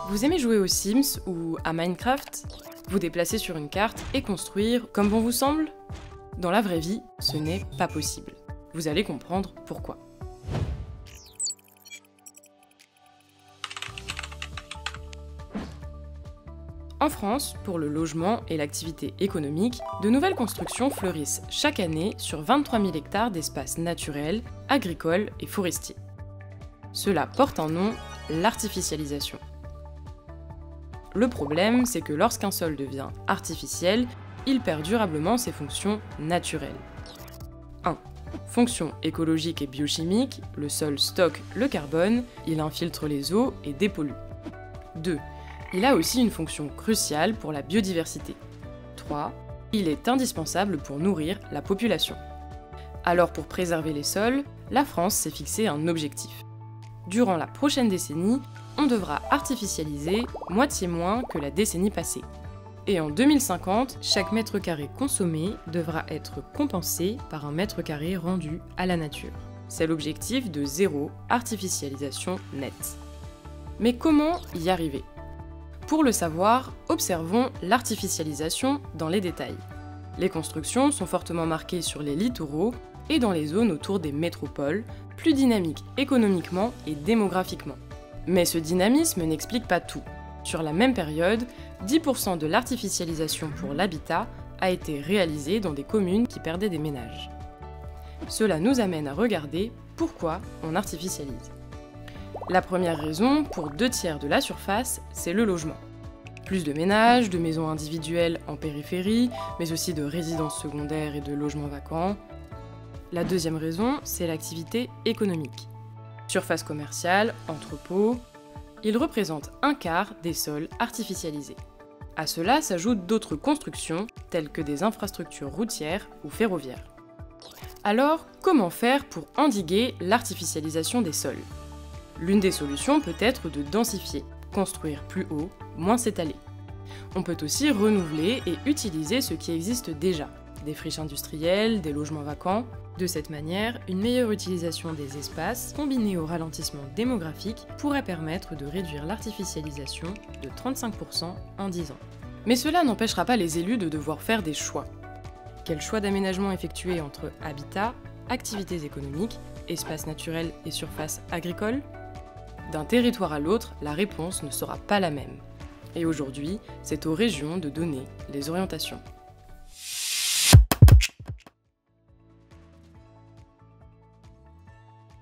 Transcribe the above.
Vous aimez jouer aux Sims ou à Minecraft? Vous déplacer sur une carte et construire comme bon vous semble? Dans la vraie vie, ce n'est pas possible. Vous allez comprendre pourquoi. En France, pour le logement et l'activité économique, de nouvelles constructions fleurissent chaque année sur 23 000 hectares d'espaces naturels, agricoles et forestiers. Cela porte un nom, l'artificialisation. Le problème, c'est que lorsqu'un sol devient artificiel, il perd durablement ses fonctions naturelles. 1. Fonction écologique et biochimique, le sol stocke le carbone, il infiltre les eaux et dépollue. 2. Il a aussi une fonction cruciale pour la biodiversité. 3. Il est indispensable pour nourrir la population. Alors pour préserver les sols, la France s'est fixé un objectif. Durant la prochaine décennie, on devra artificialiser moitié moins que la décennie passée. Et en 2050, chaque mètre carré consommé devra être compensé par un mètre carré rendu à la nature. C'est l'objectif de zéro artificialisation nette. Mais comment y arriver ? Pour le savoir, observons l'artificialisation dans les détails. Les constructions sont fortement marquées sur les littoraux et dans les zones autour des métropoles, plus dynamiques économiquement et démographiquement. Mais ce dynamisme n'explique pas tout. Sur la même période, 10% de l'artificialisation pour l'habitat a été réalisée dans des communes qui perdaient des ménages. Cela nous amène à regarder pourquoi on artificialise. La première raison, pour 2/3 de la surface, c'est le logement. Plus de ménages, de maisons individuelles en périphérie, mais aussi de résidences secondaires et de logements vacants. La deuxième raison, c'est l'activité économique. Surface commerciale, entrepôts, ils représentent 1/4 des sols artificialisés. À cela s'ajoutent d'autres constructions, telles que des infrastructures routières ou ferroviaires. Alors, comment faire pour endiguer l'artificialisation des sols ? L'une des solutions peut être de densifier, construire plus haut, moins s'étaler. On peut aussi renouveler et utiliser ce qui existe déjà, des friches industrielles, des logements vacants. De cette manière, une meilleure utilisation des espaces, combinée au ralentissement démographique, pourrait permettre de réduire l'artificialisation de 35% en 10 ans. Mais cela n'empêchera pas les élus de devoir faire des choix. Quel choix d'aménagement effectuer entre habitat, activités économiques, espaces naturels et surfaces agricoles ? D'un territoire à l'autre, la réponse ne sera pas la même. Et aujourd'hui, c'est aux régions de donner les orientations.